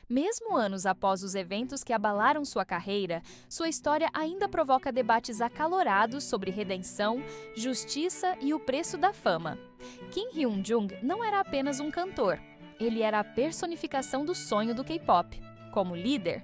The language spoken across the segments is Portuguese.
Mesmo anos após os eventos que abalaram sua carreira, sua história ainda provoca debates acalorados sobre redenção, justiça e o preço da fama. Kim Hyun-jung não era apenas um cantor, ele era a personificação do sonho do K-pop. Como líder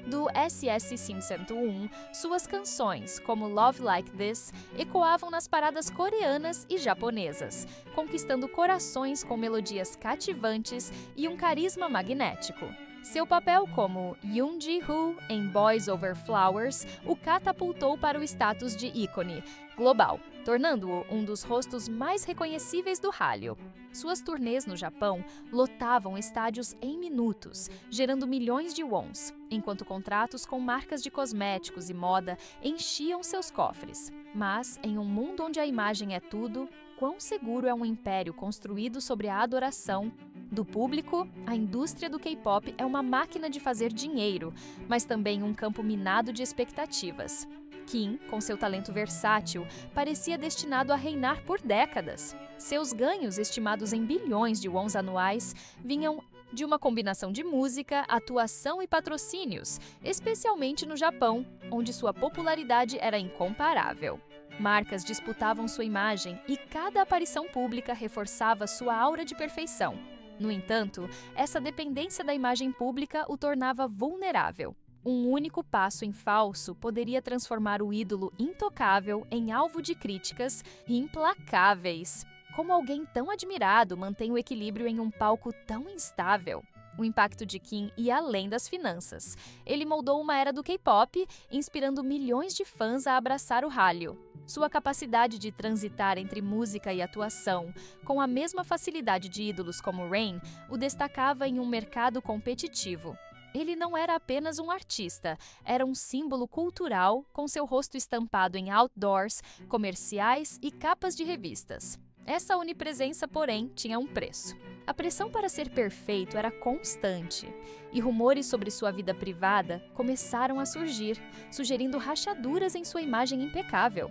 do SS 501, suas canções, como Love Like This, ecoavam nas paradas coreanas e japonesas, conquistando corações com melodias cativantes e um carisma magnético. Seu papel como Yoon Ji-woo em Boys Over Flowers o catapultou para o status de ícone global, tornando-o um dos rostos mais reconhecíveis do Hallyu. Suas turnês no Japão lotavam estádios em minutos, gerando milhões de wons, enquanto contratos com marcas de cosméticos e moda enchiam seus cofres. Mas, em um mundo onde a imagem é tudo, quão seguro é um império construído sobre a adoração do público? A indústria do K-pop é uma máquina de fazer dinheiro, mas também um campo minado de expectativas. Kim, com seu talento versátil, parecia destinado a reinar por décadas. Seus ganhos, estimados em bilhões de wons anuais, vinham de uma combinação de música, atuação e patrocínios, especialmente no Japão, onde sua popularidade era incomparável. Marcas disputavam sua imagem e cada aparição pública reforçava sua aura de perfeição. No entanto, essa dependência da imagem pública o tornava vulnerável. Um único passo em falso poderia transformar o ídolo intocável em alvo de críticas implacáveis. Como alguém tão admirado mantém o equilíbrio em um palco tão instável? O impacto de Kim ia além das finanças. Ele moldou uma era do K-pop, inspirando milhões de fãs a abraçar o Hallyu. Sua capacidade de transitar entre música e atuação, com a mesma facilidade de ídolos como Rain, o destacava em um mercado competitivo. Ele não era apenas um artista, era um símbolo cultural com seu rosto estampado em outdoors, comerciais e capas de revistas. Essa onipresença, porém, tinha um preço. A pressão para ser perfeito era constante, e rumores sobre sua vida privada começaram a surgir, sugerindo rachaduras em sua imagem impecável.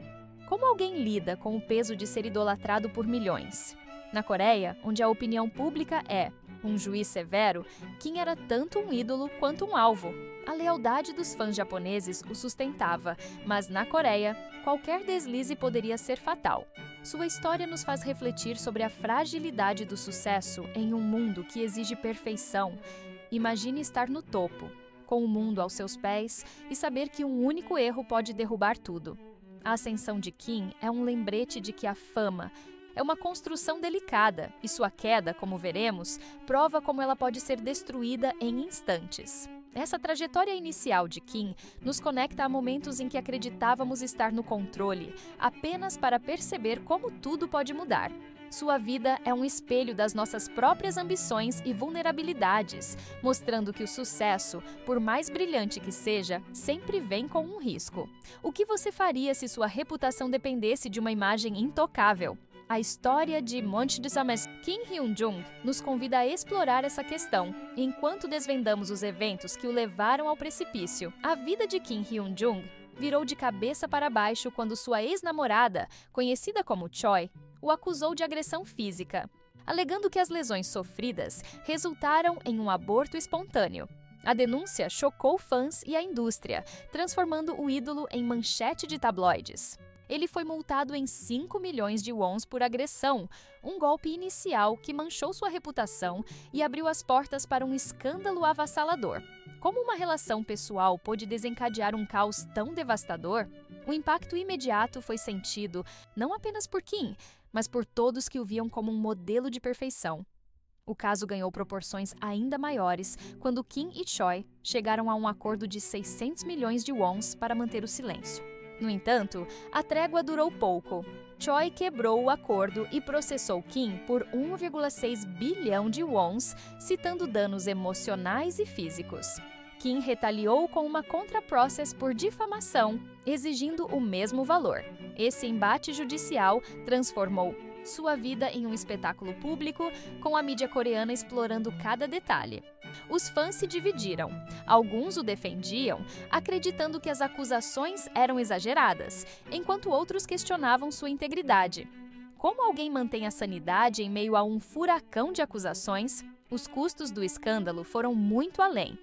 Como alguém lida com o peso de ser idolatrado por milhões? Na Coreia, onde a opinião pública é um juiz severo, Kim era tanto um ídolo quanto um alvo. A lealdade dos fãs japoneses o sustentava, mas na Coreia, qualquer deslize poderia ser fatal. Sua história nos faz refletir sobre a fragilidade do sucesso em um mundo que exige perfeição. Imagine estar no topo, com o mundo aos seus pés e saber que um único erro pode derrubar tudo. A ascensão de Kim é um lembrete de que a fama é uma construção delicada e sua queda, como veremos, prova como ela pode ser destruída em instantes. Essa trajetória inicial de Kim nos conecta a momentos em que acreditávamos estar no controle, apenas para perceber como tudo pode mudar. Sua vida é um espelho das nossas próprias ambições e vulnerabilidades, mostrando que o sucesso, por mais brilhante que seja, sempre vem com um risco. O que você faria se sua reputação dependesse de uma imagem intocável? A história de Monte de Sames Kim Hyun-jung nos convida a explorar essa questão, enquanto desvendamos os eventos que o levaram ao precipício. A vida de Kim Hyun-jung virou de cabeça para baixo quando sua ex-namorada, conhecida como Choi, o acusou de agressão física, alegando que as lesões sofridas resultaram em um aborto espontâneo. A denúncia chocou fãs e a indústria, transformando o ídolo em manchete de tabloides. Ele foi multado em 5 milhões de wons por agressão, um golpe inicial que manchou sua reputação e abriu as portas para um escândalo avassalador. Como uma relação pessoal pôde desencadear um caos tão devastador? O impacto imediato foi sentido não apenas por Kim, mas por todos que o viam como um modelo de perfeição. O caso ganhou proporções ainda maiores quando Kim e Choi chegaram a um acordo de 600 milhões de wons para manter o silêncio. No entanto, a trégua durou pouco. Choi quebrou o acordo e processou Kim por 1,6 bilhão de wons, citando danos emocionais e físicos. Kim retaliou com uma contra-process por difamação, exigindo o mesmo valor. Esse embate judicial transformou sua vida em um espetáculo público, com a mídia coreana explorando cada detalhe. Os fãs se dividiram. Alguns o defendiam, acreditando que as acusações eram exageradas, enquanto outros questionavam sua integridade. Como alguém mantém a sanidade em meio a um furacão de acusações? Os custos do escândalo foram muito além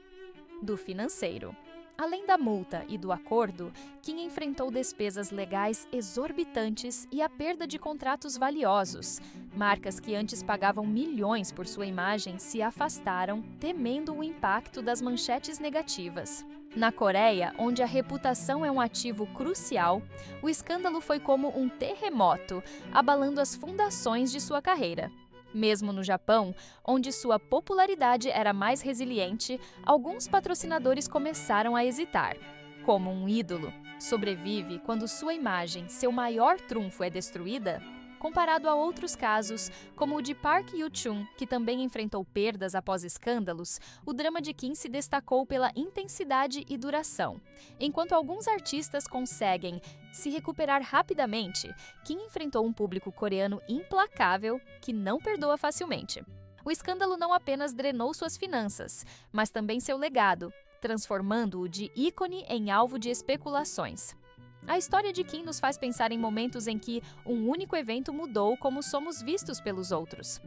do financeiro. Além da multa e do acordo, Kim enfrentou despesas legais exorbitantes e a perda de contratos valiosos. Marcas que antes pagavam milhões por sua imagem se afastaram, temendo o impacto das manchetes negativas. Na Coreia, onde a reputação é um ativo crucial, o escândalo foi como um terremoto, abalando as fundações de sua carreira. Mesmo no Japão, onde sua popularidade era mais resiliente, alguns patrocinadores começaram a hesitar. Como um ídolo sobrevive quando sua imagem, seu maior trunfo, é destruída? Comparado a outros casos, como o de Park Yoo-chun, que também enfrentou perdas após escândalos, o drama de Kim se destacou pela intensidade e duração. Enquanto alguns artistas conseguem se recuperar rapidamente, Kim enfrentou um público coreano implacável que não perdoa facilmente. O escândalo não apenas drenou suas finanças, mas também seu legado, transformando-o de ícone em alvo de especulações. A história de Kim nos faz pensar em momentos em que um único evento mudou como somos vistos pelos outros.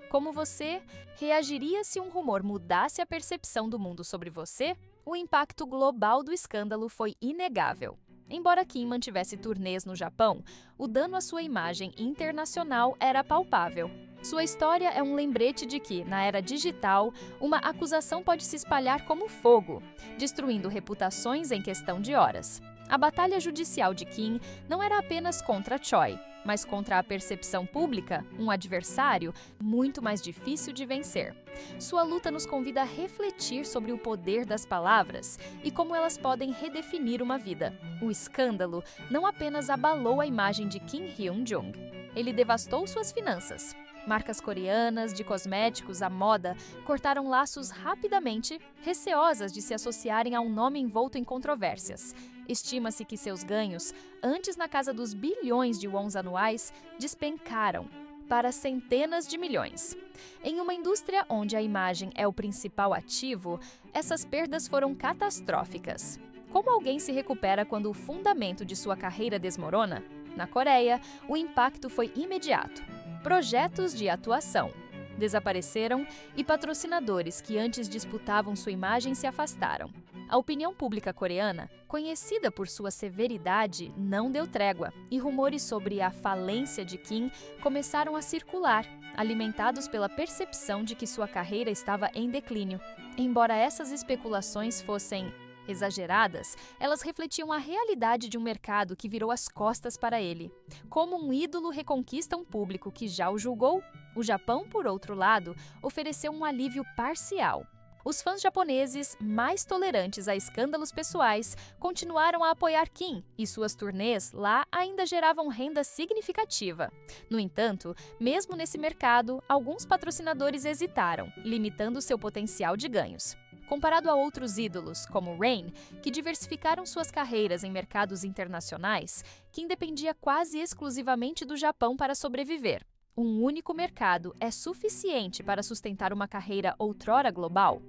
Como você reagiria se um rumor mudasse a percepção do mundo sobre você? O impacto global do escândalo foi inegável. Embora Kim mantivesse turnês no Japão, o dano à sua imagem internacional era palpável. Sua história é um lembrete de que, na era digital, uma acusação pode se espalhar como fogo, destruindo reputações em questão de horas. A batalha judicial de Kim não era apenas contra Choi, mas contra a percepção pública, um adversário muito mais difícil de vencer. Sua luta nos convida a refletir sobre o poder das palavras e como elas podem redefinir uma vida. O escândalo não apenas abalou a imagem de Kim Hyun-jung, ele devastou suas finanças. Marcas coreanas, de cosméticos à moda, cortaram laços rapidamente, receosas de se associarem a um nome envolto em controvérsias. Estima-se que seus ganhos, antes na casa dos bilhões de wons anuais, despencaram para centenas de milhões. Em uma indústria onde a imagem é o principal ativo, essas perdas foram catastróficas. Como alguém se recupera quando o fundamento de sua carreira desmorona? Na Coreia, o impacto foi imediato. Projetos de atuação desapareceram e patrocinadores que antes disputavam sua imagem se afastaram. A opinião pública coreana, conhecida por sua severidade, não deu trégua, e rumores sobre a falência de Kim começaram a circular, alimentados pela percepção de que sua carreira estava em declínio. Embora essas especulações fossem exageradas, elas refletiam a realidade de um mercado que virou as costas para ele. Como um ídolo reconquista um público que já o julgou, o Japão, por outro lado, ofereceu um alívio parcial. Os fãs japoneses, mais tolerantes a escândalos pessoais, continuaram a apoiar Kim e suas turnês lá ainda geravam renda significativa. No entanto, mesmo nesse mercado, alguns patrocinadores hesitaram, limitando seu potencial de ganhos. Comparado a outros ídolos, como Rain, que diversificaram suas carreiras em mercados internacionais, Kim dependia quase exclusivamente do Japão para sobreviver. Um único mercado é suficiente para sustentar uma carreira outrora global?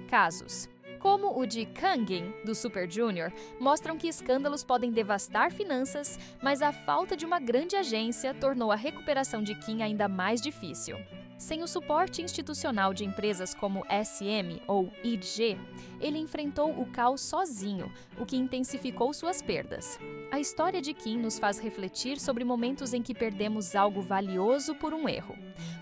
Casos como o de Kangin, do Super Junior, mostram que escândalos podem devastar finanças, mas a falta de uma grande agência tornou a recuperação de Kim ainda mais difícil. Sem o suporte institucional de empresas como SM ou IG, ele enfrentou o caos sozinho, o que intensificou suas perdas. A história de Kim nos faz refletir sobre momentos em que perdemos algo valioso por um erro.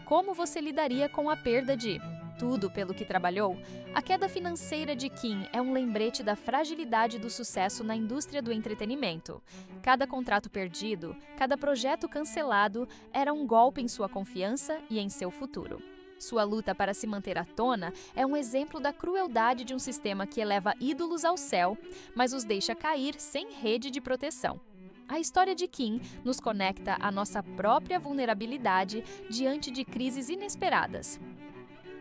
Como você lidaria com a perda de tudo pelo que trabalhou? A queda financeira de Kim é um lembrete da fragilidade do sucesso na indústria do entretenimento. Cada contrato perdido, cada projeto cancelado era um golpe em sua confiança e em seu futuro. Sua luta para se manter à tona é um exemplo da crueldade de um sistema que eleva ídolos ao céu, mas os deixa cair sem rede de proteção. A história de Kim nos conecta à nossa própria vulnerabilidade diante de crises inesperadas.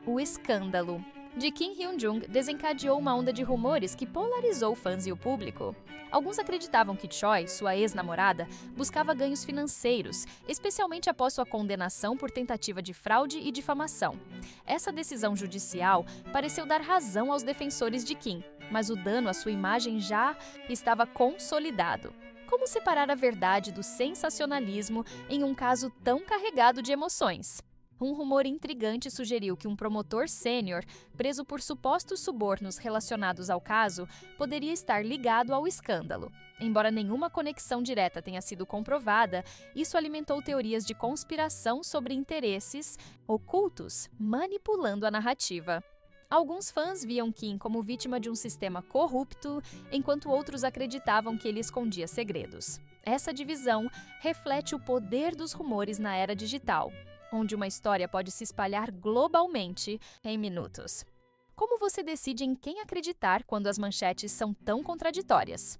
O escândalo de Kim Hyun-jung desencadeou uma onda de rumores que polarizou fãs e o público. Alguns acreditavam que Choi, sua ex-namorada, buscava ganhos financeiros, especialmente após sua condenação por tentativa de fraude e difamação. Essa decisão judicial pareceu dar razão aos defensores de Kim, mas o dano à sua imagem já estava consolidado. Como separar a verdade do sensacionalismo em um caso tão carregado de emoções? Um rumor intrigante sugeriu que um promotor sênior, preso por supostos subornos relacionados ao caso, poderia estar ligado ao escândalo. Embora nenhuma conexão direta tenha sido comprovada, isso alimentou teorias de conspiração sobre interesses ocultos, manipulando a narrativa. Alguns fãs viam Kim como vítima de um sistema corrupto, enquanto outros acreditavam que ele escondia segredos. Essa divisão reflete o poder dos rumores na era digital, onde uma história pode se espalhar globalmente em minutos. Como você decide em quem acreditar quando as manchetes são tão contraditórias?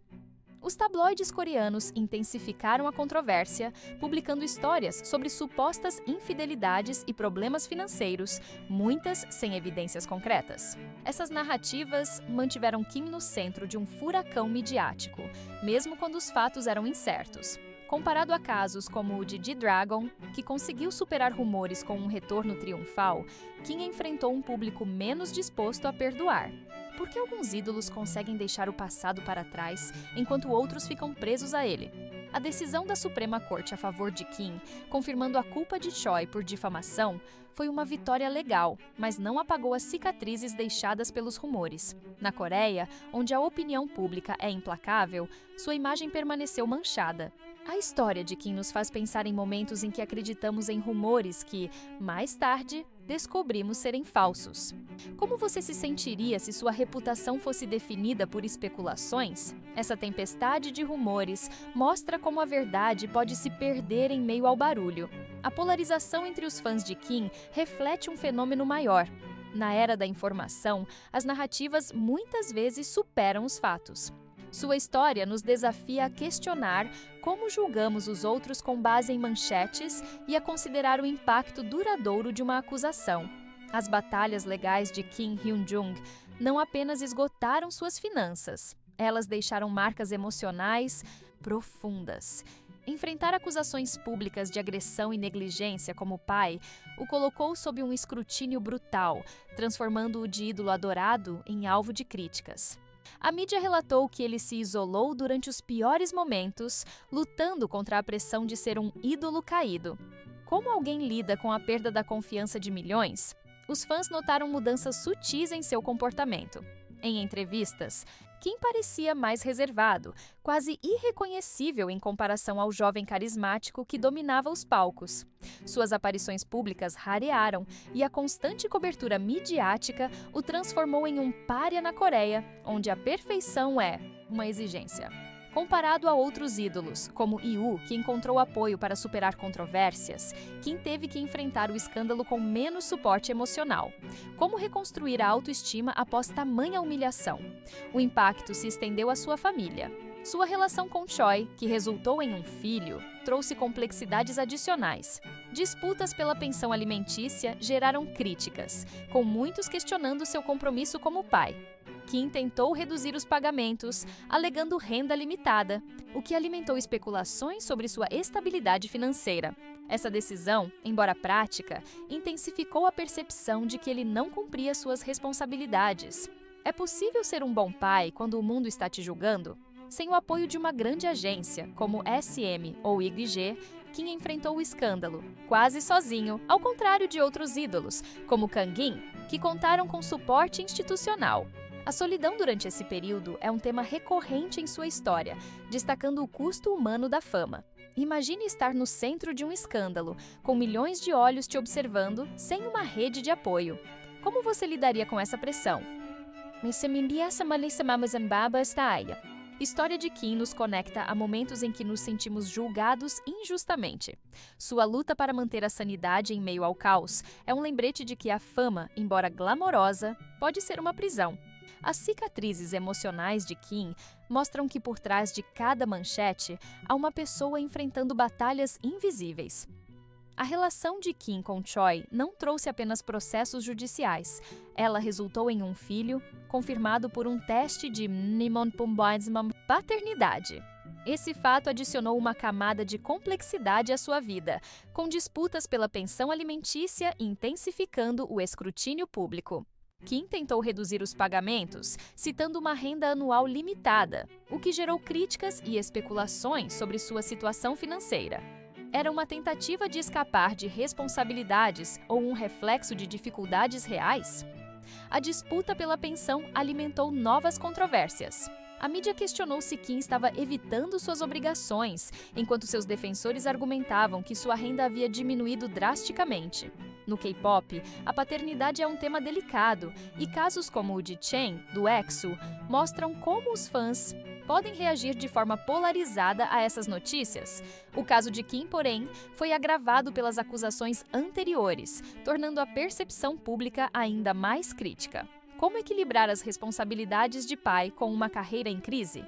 Os tabloides coreanos intensificaram a controvérsia, publicando histórias sobre supostas infidelidades e problemas financeiros, muitas sem evidências concretas. Essas narrativas mantiveram Kim no centro de um furacão midiático, mesmo quando os fatos eram incertos. Comparado a casos como o de G-Dragon, que conseguiu superar rumores com um retorno triunfal, Kim enfrentou um público menos disposto a perdoar. Por que alguns ídolos conseguem deixar o passado para trás, enquanto outros ficam presos a ele? A decisão da Suprema Corte a favor de Kim, confirmando a culpa de Choi por difamação, foi uma vitória legal, mas não apagou as cicatrizes deixadas pelos rumores. Na Coreia, onde a opinião pública é implacável, sua imagem permaneceu manchada. A história de Kim nos faz pensar em momentos em que acreditamos em rumores que, mais tarde, descobrimos serem falsos. Como você se sentiria se sua reputação fosse definida por especulações? Essa tempestade de rumores mostra como a verdade pode se perder em meio ao barulho. A polarização entre os fãs de Kim reflete um fenômeno maior. Na era da informação, as narrativas muitas vezes superam os fatos. Sua história nos desafia a questionar como julgamos os outros com base em manchetes e a considerar o impacto duradouro de uma acusação. As batalhas legais de Kim Hyun-jung não apenas esgotaram suas finanças, elas deixaram marcas emocionais profundas. Enfrentar acusações públicas de agressão e negligência como pai o colocou sob um escrutínio brutal, transformando-o de ídolo adorado em alvo de críticas. A mídia relatou que ele se isolou durante os piores momentos, lutando contra a pressão de ser um ídolo caído. Como alguém lida com a perda da confiança de milhões? Os fãs notaram mudanças sutis em seu comportamento. Em entrevistas, Kim parecia mais reservado, quase irreconhecível em comparação ao jovem carismático que dominava os palcos. Suas aparições públicas rarearam e a constante cobertura midiática o transformou em um pária na Coreia, onde a perfeição é uma exigência. Comparado a outros ídolos, como IU, que encontrou apoio para superar controvérsias, Kim teve que enfrentar o escândalo com menos suporte emocional. Como reconstruir a autoestima após tamanha humilhação? O impacto se estendeu à sua família. Sua relação com Choi, que resultou em um filho, trouxe complexidades adicionais. Disputas pela pensão alimentícia geraram críticas, com muitos questionando seu compromisso como pai. Kim tentou reduzir os pagamentos, alegando renda limitada, o que alimentou especulações sobre sua estabilidade financeira. Essa decisão, embora prática, intensificou a percepção de que ele não cumpria suas responsabilidades. É possível ser um bom pai quando o mundo está te julgando? Sem o apoio de uma grande agência, como SM ou YG, Kim enfrentou o escândalo, quase sozinho, ao contrário de outros ídolos, como Kangin, que contaram com suporte institucional. A solidão durante esse período é um tema recorrente em sua história, destacando o custo humano da fama. Imagine estar no centro de um escândalo, com milhões de olhos te observando, sem uma rede de apoio. Como você lidaria com essa pressão? História de Kim nos conecta a momentos em que nos sentimos julgados injustamente. Sua luta para manter a sanidade em meio ao caos é um lembrete de que a fama, embora glamourosa, pode ser uma prisão. As cicatrizes emocionais de Kim mostram que por trás de cada manchete há uma pessoa enfrentando batalhas invisíveis. A relação de Kim com Choi não trouxe apenas processos judiciais. Ela resultou em um filho, confirmado por um teste de paternidade. Esse fato adicionou uma camada de complexidade à sua vida, com disputas pela pensão alimentícia intensificando o escrutínio público. Kim tentou reduzir os pagamentos, citando uma renda anual limitada, o que gerou críticas e especulações sobre sua situação financeira. Era uma tentativa de escapar de responsabilidades ou um reflexo de dificuldades reais? A disputa pela pensão alimentou novas controvérsias. A mídia questionou se Kim estava evitando suas obrigações, enquanto seus defensores argumentavam que sua renda havia diminuído drasticamente. No K-pop, a paternidade é um tema delicado, e casos como o de Chen, do EXO, mostram como os fãs podem reagir de forma polarizada a essas notícias. O caso de Kim, porém, foi agravado pelas acusações anteriores, tornando a percepção pública ainda mais crítica. Como equilibrar as responsabilidades de pai com uma carreira em crise?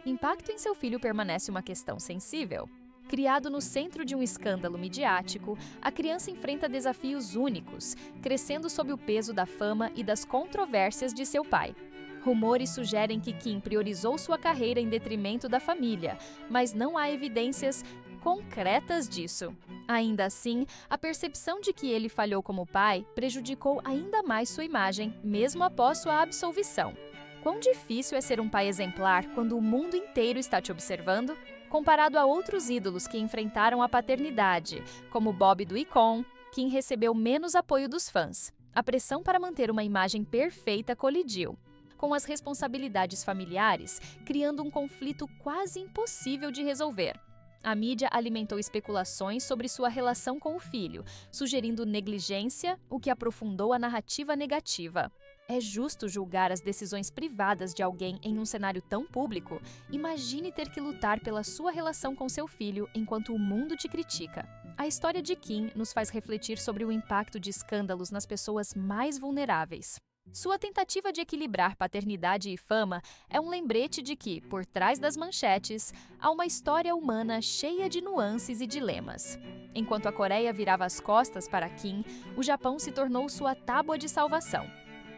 Impacto em seu filho permanece uma questão sensível. Criado no centro de um escândalo midiático, a criança enfrenta desafios únicos, crescendo sob o peso da fama e das controvérsias de seu pai. Rumores sugerem que Kim priorizou sua carreira em detrimento da família, mas não há evidências concretas disso. Ainda assim, a percepção de que ele falhou como pai prejudicou ainda mais sua imagem, mesmo após sua absolvição. Quão difícil é ser um pai exemplar quando o mundo inteiro está te observando? Comparado a outros ídolos que enfrentaram a paternidade, como Bob do iKON, Kim recebeu menos apoio dos fãs. A pressão para manter uma imagem perfeita colidiu com as responsabilidades familiares, criando um conflito quase impossível de resolver. A mídia alimentou especulações sobre sua relação com o filho, sugerindo negligência, o que aprofundou a narrativa negativa. É justo julgar as decisões privadas de alguém em um cenário tão público? Imagine ter que lutar pela sua relação com seu filho enquanto o mundo te critica. A história de Kim nos faz refletir sobre o impacto de escândalos nas pessoas mais vulneráveis. Sua tentativa de equilibrar paternidade e fama é um lembrete de que, por trás das manchetes, há uma história humana cheia de nuances e dilemas. Enquanto a Coreia virava as costas para Kim, o Japão se tornou sua tábua de salvação.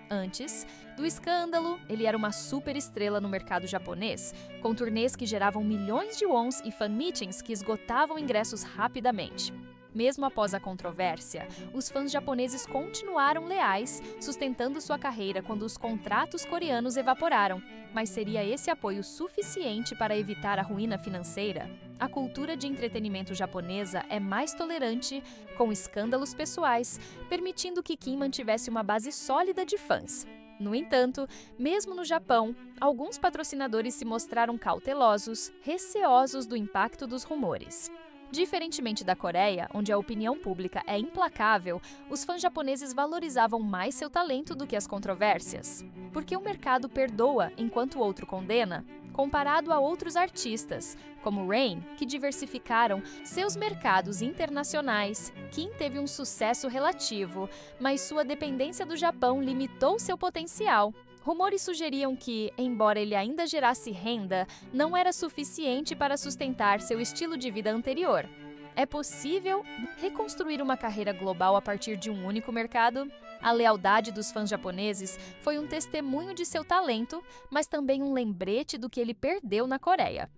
Antes do escândalo, ele era uma superestrela no mercado japonês, com turnês que geravam milhões de wons e fan-meetings que esgotavam ingressos rapidamente. Mesmo após a controvérsia, os fãs japoneses continuaram leais, sustentando sua carreira quando os contratos coreanos evaporaram. Mas seria esse apoio suficiente para evitar a ruína financeira? A cultura de entretenimento japonesa é mais tolerante com escândalos pessoais, permitindo que Kim mantivesse uma base sólida de fãs. No entanto, mesmo no Japão, alguns patrocinadores se mostraram cautelosos, receosos do impacto dos rumores. Diferentemente da Coreia, onde a opinião pública é implacável, os fãs japoneses valorizavam mais seu talento do que as controvérsias. Porque o mercado perdoa enquanto o outro condena? Comparado a outros artistas, como Rain, que diversificaram seus mercados internacionais, Kim teve um sucesso relativo, mas sua dependência do Japão limitou seu potencial. Rumores sugeriam que, embora ele ainda gerasse renda, não era suficiente para sustentar seu estilo de vida anterior. É possível reconstruir uma carreira global a partir de um único mercado? A lealdade dos fãs japoneses foi um testemunho de seu talento, mas também um lembrete do que ele perdeu na Coreia.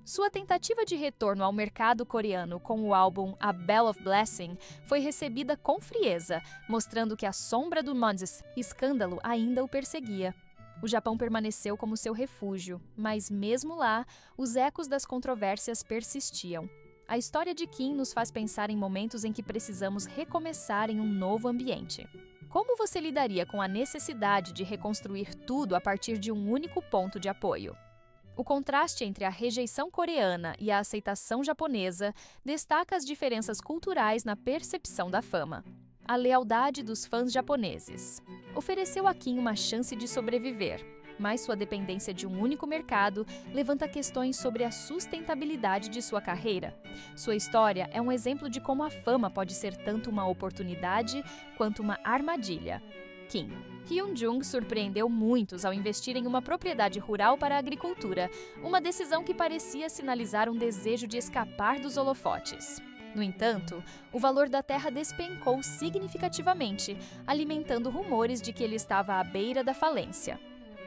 Sua tentativa de retorno ao mercado coreano com o álbum A Bell of Blessing foi recebida com frieza, mostrando que a sombra do Mondes escândalo ainda o perseguia. O Japão permaneceu como seu refúgio, mas mesmo lá, os ecos das controvérsias persistiam. A história de Kim nos faz pensar em momentos em que precisamos recomeçar em um novo ambiente. Como você lidaria com a necessidade de reconstruir tudo a partir de um único ponto de apoio? O contraste entre a rejeição coreana e a aceitação japonesa destaca as diferenças culturais na percepção da fama. A lealdade dos fãs japoneses ofereceu a Kim uma chance de sobreviver, mas sua dependência de um único mercado levanta questões sobre a sustentabilidade de sua carreira. Sua história é um exemplo de como a fama pode ser tanto uma oportunidade quanto uma armadilha. Kim Hyun-jung surpreendeu muitos ao investir em uma propriedade rural para a agricultura, uma decisão que parecia sinalizar um desejo de escapar dos holofotes. No entanto, o valor da terra despencou significativamente, alimentando rumores de que ele estava à beira da falência.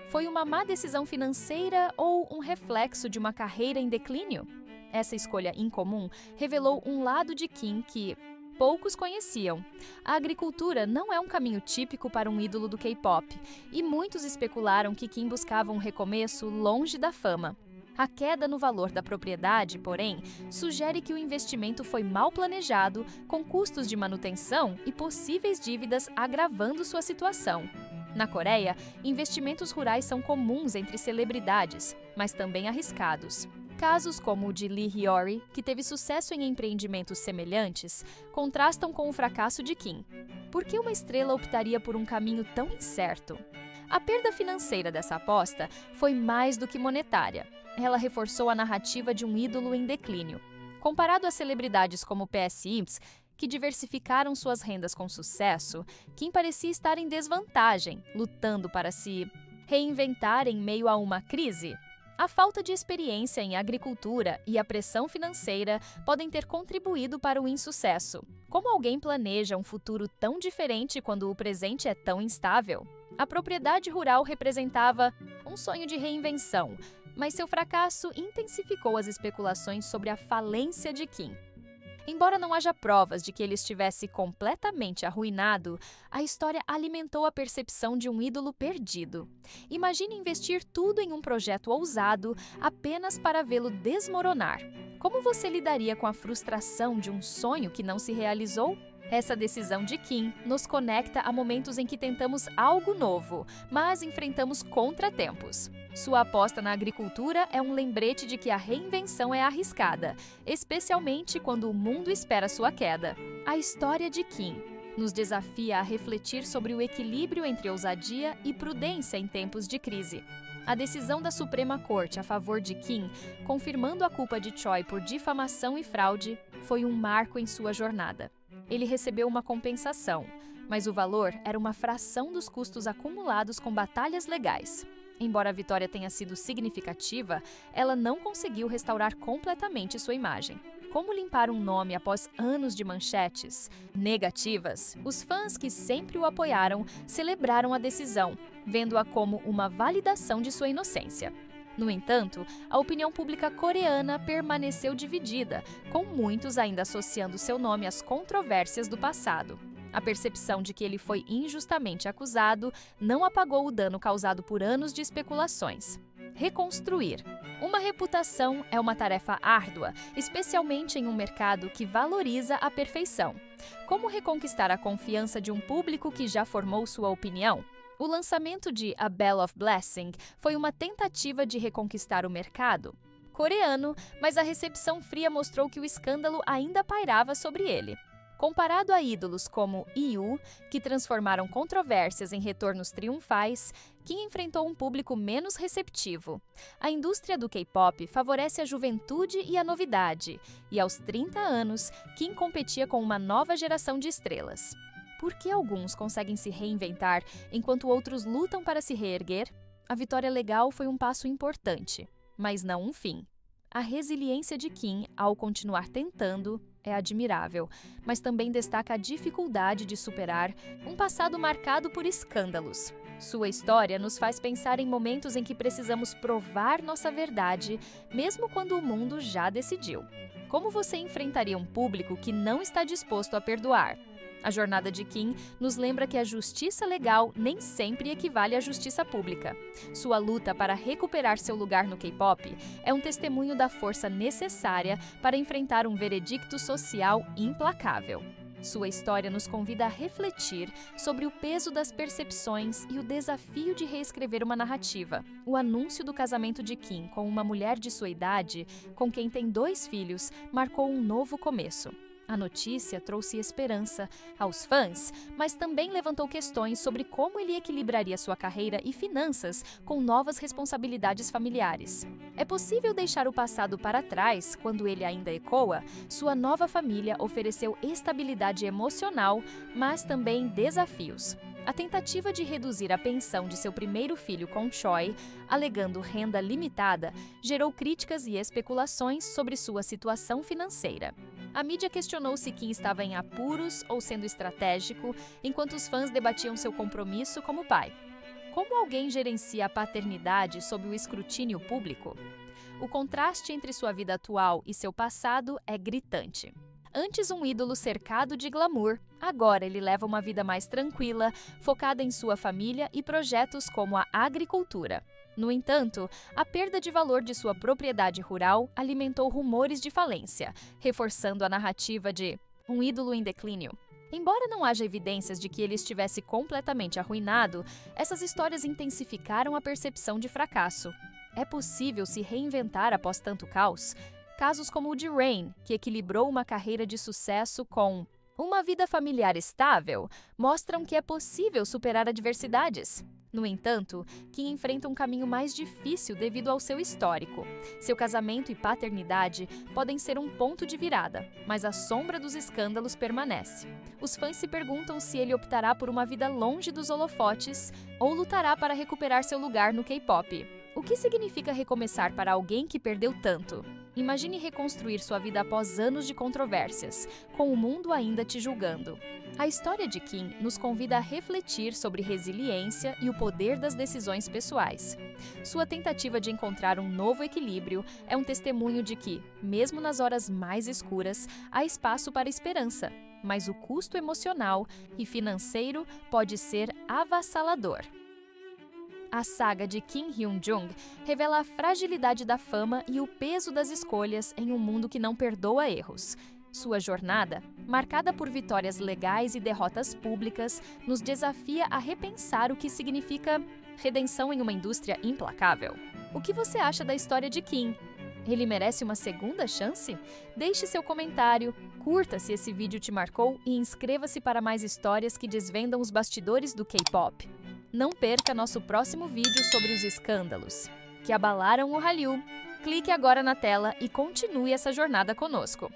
Foi uma má decisão financeira ou um reflexo de uma carreira em declínio? Essa escolha incomum revelou um lado de Kim que poucos conheciam. A agricultura não é um caminho típico para um ídolo do K-pop, e muitos especularam que Kim buscava um recomeço longe da fama. A queda no valor da propriedade, porém, sugere que o investimento foi mal planejado, com custos de manutenção e possíveis dívidas agravando sua situação. Na Coreia, investimentos rurais são comuns entre celebridades, mas também arriscados. Casos como o de Lee Hyori, que teve sucesso em empreendimentos semelhantes, contrastam com o fracasso de Kim. Por que uma estrela optaria por um caminho tão incerto? A perda financeira dessa aposta foi mais do que monetária. Ela reforçou a narrativa de um ídolo em declínio. Comparado a celebridades como P.S. Sims, que diversificaram suas rendas com sucesso, Kim parecia estar em desvantagem, lutando para se reinventar em meio a uma crise. A falta de experiência em agricultura e a pressão financeira podem ter contribuído para o insucesso. Como alguém planeja um futuro tão diferente quando o presente é tão instável? A propriedade rural representava um sonho de reinvenção, mas seu fracasso intensificou as especulações sobre a falência de Kim. Embora não haja provas de que ele estivesse completamente arruinado, a história alimentou a percepção de um ídolo perdido. Imagine investir tudo em um projeto ousado apenas para vê-lo desmoronar. Como você lidaria com a frustração de um sonho que não se realizou? Essa decisão de Kim nos conecta a momentos em que tentamos algo novo, mas enfrentamos contratempos. Sua aposta na agricultura é um lembrete de que a reinvenção é arriscada, especialmente quando o mundo espera sua queda. A história de Kim nos desafia a refletir sobre o equilíbrio entre ousadia e prudência em tempos de crise. A decisão da Suprema Corte a favor de Kim, confirmando a culpa de Choi por difamação e fraude, foi um marco em sua jornada. Ele recebeu uma compensação, mas o valor era uma fração dos custos acumulados com batalhas legais. Embora a vitória tenha sido significativa, ela não conseguiu restaurar completamente sua imagem. Como limpar um nome após anos de manchetes negativas? Os fãs que sempre o apoiaram celebraram a decisão, vendo-a como uma validação de sua inocência. No entanto, a opinião pública coreana permaneceu dividida, com muitos ainda associando seu nome às controvérsias do passado. A percepção de que ele foi injustamente acusado não apagou o dano causado por anos de especulações. Reconstruir. Uma reputação é uma tarefa árdua, especialmente em um mercado que valoriza a perfeição. Como reconquistar a confiança de um público que já formou sua opinião? O lançamento de A Bell of Blessing foi uma tentativa de reconquistar o mercado coreano, mas a recepção fria mostrou que o escândalo ainda pairava sobre ele. Comparado a ídolos como IU, que transformaram controvérsias em retornos triunfais, Kim enfrentou um público menos receptivo. A indústria do K-pop favorece a juventude e a novidade, e aos 30 anos, Kim competia com uma nova geração de estrelas. Por que alguns conseguem se reinventar enquanto outros lutam para se reerguer? A vitória legal foi um passo importante, mas não um fim. A resiliência de Kim, ao continuar tentando, é admirável, mas também destaca a dificuldade de superar um passado marcado por escândalos. Sua história nos faz pensar em momentos em que precisamos provar nossa verdade, mesmo quando o mundo já decidiu. Como você enfrentaria um público que não está disposto a perdoar? A jornada de Kim nos lembra que a justiça legal nem sempre equivale à justiça pública. Sua luta para recuperar seu lugar no K-pop é um testemunho da força necessária para enfrentar um veredicto social implacável. Sua história nos convida a refletir sobre o peso das percepções e o desafio de reescrever uma narrativa. O anúncio do casamento de Kim com uma mulher de sua idade, com quem tem 2 filhos, marcou um novo começo. A notícia trouxe esperança aos fãs, mas também levantou questões sobre como ele equilibraria sua carreira e finanças com novas responsabilidades familiares. É possível deixar o passado para trás quando ele ainda ecoa? Sua nova família ofereceu estabilidade emocional, mas também desafios. A tentativa de reduzir a pensão de seu primeiro filho com Choi, alegando renda limitada, gerou críticas e especulações sobre sua situação financeira. A mídia questionou se Kim estava em apuros ou sendo estratégico, enquanto os fãs debatiam seu compromisso como pai. Como alguém gerencia a paternidade sob o escrutínio público? O contraste entre sua vida atual e seu passado é gritante. Antes um ídolo cercado de glamour, agora ele leva uma vida mais tranquila, focada em sua família e projetos como a agricultura. No entanto, a perda de valor de sua propriedade rural alimentou rumores de falência, reforçando a narrativa de um ídolo em declínio. Embora não haja evidências de que ele estivesse completamente arruinado, essas histórias intensificaram a percepção de fracasso. É possível se reinventar após tanto caos? Casos como o de Rain, que equilibrou uma carreira de sucesso com uma vida familiar estável, mostram que é possível superar adversidades. No entanto, Kim enfrenta um caminho mais difícil devido ao seu histórico. Seu casamento e paternidade podem ser um ponto de virada, mas a sombra dos escândalos permanece. Os fãs se perguntam se ele optará por uma vida longe dos holofotes ou lutará para recuperar seu lugar no K-pop. O que significa recomeçar para alguém que perdeu tanto? Imagine reconstruir sua vida após anos de controvérsias, com o mundo ainda te julgando. A história de Kim nos convida a refletir sobre resiliência e o poder das decisões pessoais. Sua tentativa de encontrar um novo equilíbrio é um testemunho de que, mesmo nas horas mais escuras, há espaço para esperança, mas o custo emocional e financeiro pode ser avassalador. A saga de Kim Hyun-jung revela a fragilidade da fama e o peso das escolhas em um mundo que não perdoa erros. Sua jornada, marcada por vitórias legais e derrotas públicas, nos desafia a repensar o que significa redenção em uma indústria implacável. O que você acha da história de Kim? Ele merece uma segunda chance? Deixe seu comentário, curta se esse vídeo te marcou e inscreva-se para mais histórias que desvendam os bastidores do K-pop. Não perca nosso próximo vídeo sobre os escândalos que abalaram o Hallyu. Clique agora na tela e continue essa jornada conosco.